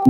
The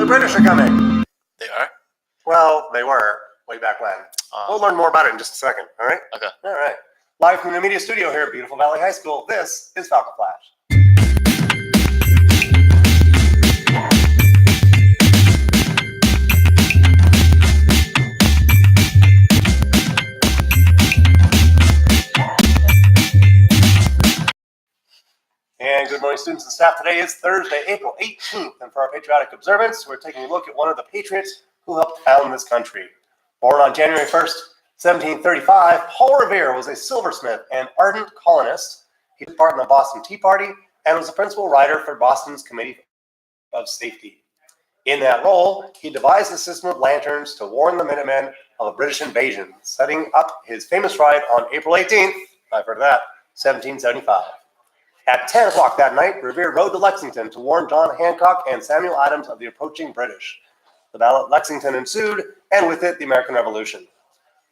British are coming. They are? Well, they were way back when. We'll learn more about it in just a second, all right? Okay. All right. Live from the media studio here at beautiful Valley High School, this is Falcon Flash. And good morning, students and staff. Today is Thursday, April 18th, and for our patriotic observance, we're taking a look at one of the patriots who helped found this country. Born on January 1st, 1735, Paul Revere was a silversmith and ardent colonist. He took part in the Boston Tea Party and was the principal writer for Boston's Committee of Safety. In that role, he devised a system of lanterns to warn the Minutemen of a British invasion, setting up his famous ride on April 18th, I've heard of that, 1775. At 10 o'clock that night, Revere rode to Lexington to warn John Hancock and Samuel Adams of the approaching British. The battle at Lexington ensued, and with it, the American Revolution.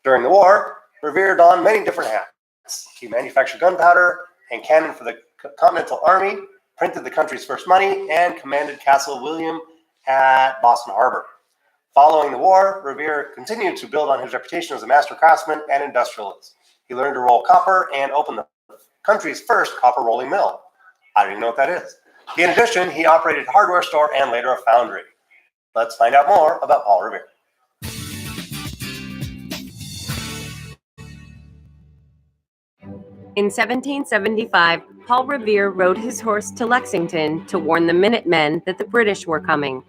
During the war, Revere donned many different hats. He manufactured gunpowder and cannon for the Continental Army, printed the country's first money, and commanded Castle William at Boston Harbor. Following the war, Revere continued to build on his reputation as a master craftsman and industrialist. He learned to roll copper and opened the country's first copper rolling mill. I don't even know what that is. In addition, he operated a hardware store and later a foundry. Let's find out more about Paul Revere. In 1775, Paul Revere rode his horse to Lexington to warn the Minutemen that the British were coming.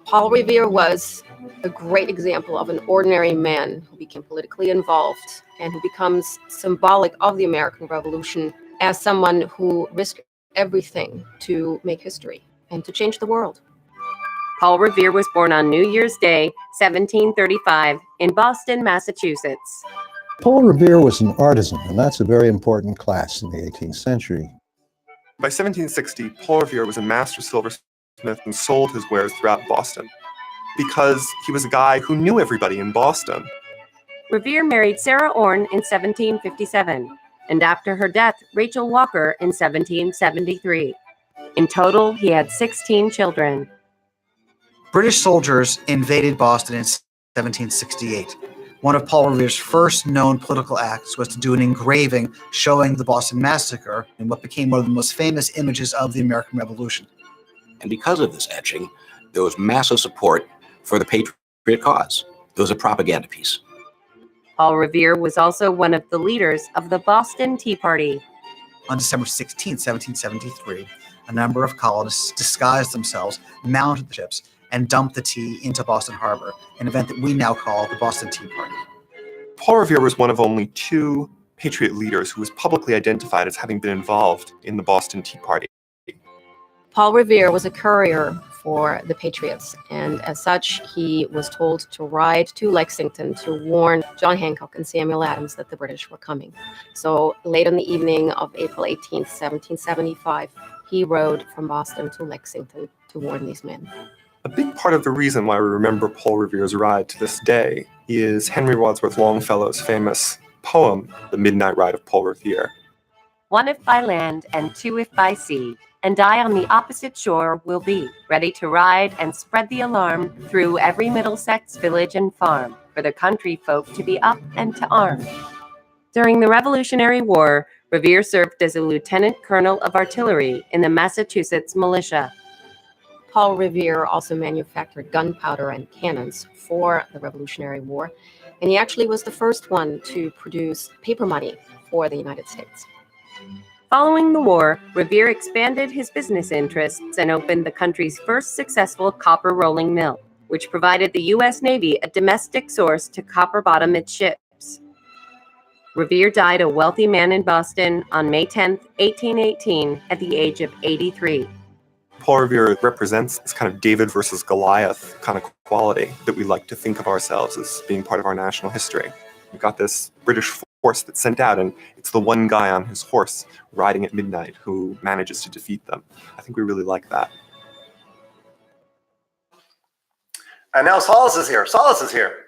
Paul Revere was a great example of an ordinary man who became politically involved and who becomes symbolic of the American Revolution as someone who risked everything to make history and to change the world. Paul Revere was born on New Year's Day, 1735, in Boston, Massachusetts. Paul Revere was an artisan, and that's a very important class in the 18th century. By 1760, Paul Revere was a master silversmith and sold his wares throughout Boston because he was a guy who knew everybody in Boston. Revere married Sarah Orne in 1757, and after her death, Rachel Walker in 1773. In total, he had 16 children. British soldiers invaded Boston in 1768. One of Paul Revere's first known political acts was to do an engraving showing the Boston Massacre in what became one of the most famous images of the American Revolution. And because of this etching, there was massive support for the patriot cause. It was a propaganda piece. Paul Revere was also one of the leaders of the Boston Tea Party. On December 16, 1773, a number of colonists disguised themselves, mounted the ships, and dumped the tea into Boston Harbor, an event that we now call the Boston Tea Party. Paul Revere was one of only two Patriot leaders who was publicly identified as having been involved in the Boston Tea Party. Paul Revere was a courier for the Patriots, and as such, he was told to ride to Lexington to warn John Hancock and Samuel Adams that the British were coming. So late on the evening of April 18th, 1775, he rode from Boston to Lexington to warn these men. A big part of the reason why we remember Paul Revere's ride to this day is Henry Wadsworth Longfellow's famous poem, The Midnight Ride of Paul Revere. One if by land and two if by sea, and I on the opposite shore will be, ready to ride and spread the alarm through every Middlesex village and farm, for the country folk to be up and to arm. During the Revolutionary War, Revere served as a lieutenant colonel of artillery in the Massachusetts militia. Paul Revere also manufactured gunpowder and cannons for the Revolutionary War, and he actually was the first one to produce paper money for the United States. Following the war, Revere expanded his business interests and opened the country's first successful copper rolling mill, which provided the U.S. Navy a domestic source to copper bottom its ships. Revere died a wealthy man in Boston on May 10, 1818, at the age of 83. Paul Revere represents this kind of David versus Goliath kind of quality that we like to think of ourselves as being part of our national history. We've got this British force that's sent out, and it's the one guy on his horse riding at midnight who manages to defeat them. I think we really like that. And now Solace is here. Solace is here.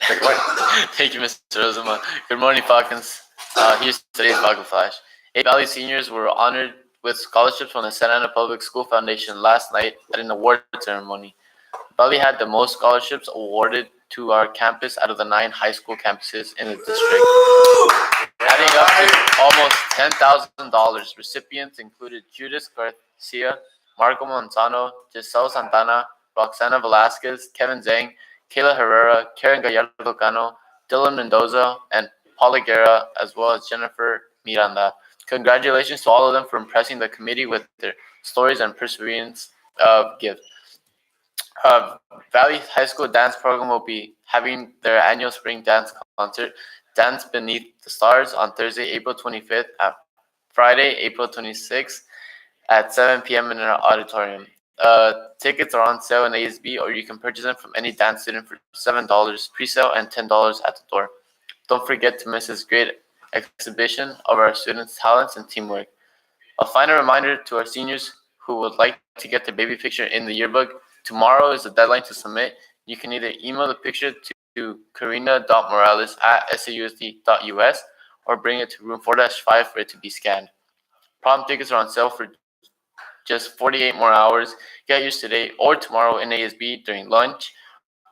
Take it away. Thank you, Mr. Rosema. Good morning, Falcons. Here's today's Falcon Flash. 8 Valley seniors were honored with scholarships from the Santa Ana Public School Foundation last night at an award ceremony. Valley had the most scholarships awarded to our campus out of the 9 high school campuses in the district, adding up to almost $10,000. Recipients included Judith Garcia, Marco Montano, Giselle Santana, Roxana Velasquez, Kevin Zhang, Kayla Herrera, Karen Gallardo Cano, Dylan Mendoza, and Paula Guerra, as well as Jennifer Miranda. Congratulations to all of them for impressing the committee with their stories and perseverance of gift. Valley High School dance program will be having their annual spring dance concert, Dance Beneath the Stars, on Thursday, April 25th, and Friday, April 26th at 7 p.m. in our auditorium. Tickets are on sale in ASB, or you can purchase them from any dance student for $7 pre-sale and $10 at the door. Don't forget to miss this great exhibition of our students' talents and teamwork. A final reminder to our seniors who would like to get their baby picture in the yearbook, tomorrow is the deadline to submit. You can either email the picture to karina.morales@sausd.us or bring it to room 4-5 for it to be scanned. Prom tickets are on sale for just 48 more hours. Get yours today or tomorrow in ASB during lunch,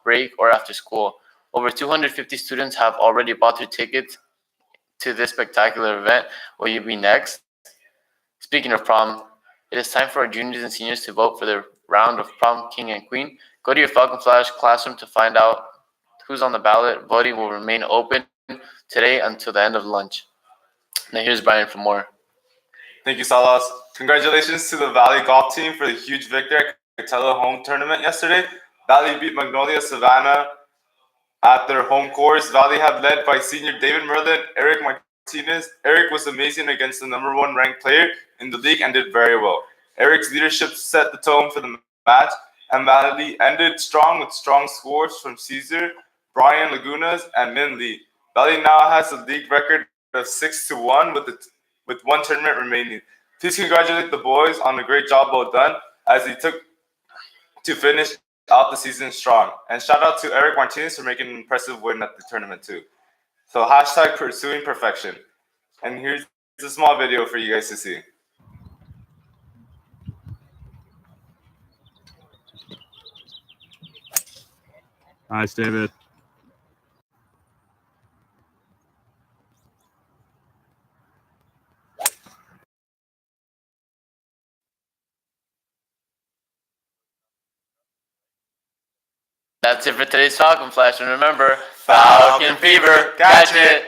break, or after school. Over 250 students have already bought their tickets to this spectacular event. Will you be next? Speaking of prom, it is time for our juniors and seniors to vote for their round of prom king and queen. Go to your Falcon Flash classroom to find out who's on the ballot. Voting will remain open today until the end of lunch. Now here's Brian for more. Thank you, Salas. Congratulations to the Valley golf team for the huge victory at Catella home tournament yesterday. Valley beat Magnolia Savannah at their home course. Valley had led by senior David Merlin, Eric Martinez. Eric was amazing against the #1 ranked player in the league and did very well. Eric's leadership set the tone for the match, and Valley ended strong with strong scores from Caesar, Brian Lagunas, and Min Lee. Valley now has a league record of 6-1 with one tournament remaining. Please congratulate the boys on a great job well done as they took to finish out the season strong. And shout out to Eric Martinez for making an impressive win at the tournament too. So hashtag pursuing perfection. And here's a small video for you guys to see. Nice, David. That's it for today's Falcon Flash. And remember, Falcon Fever, catch it!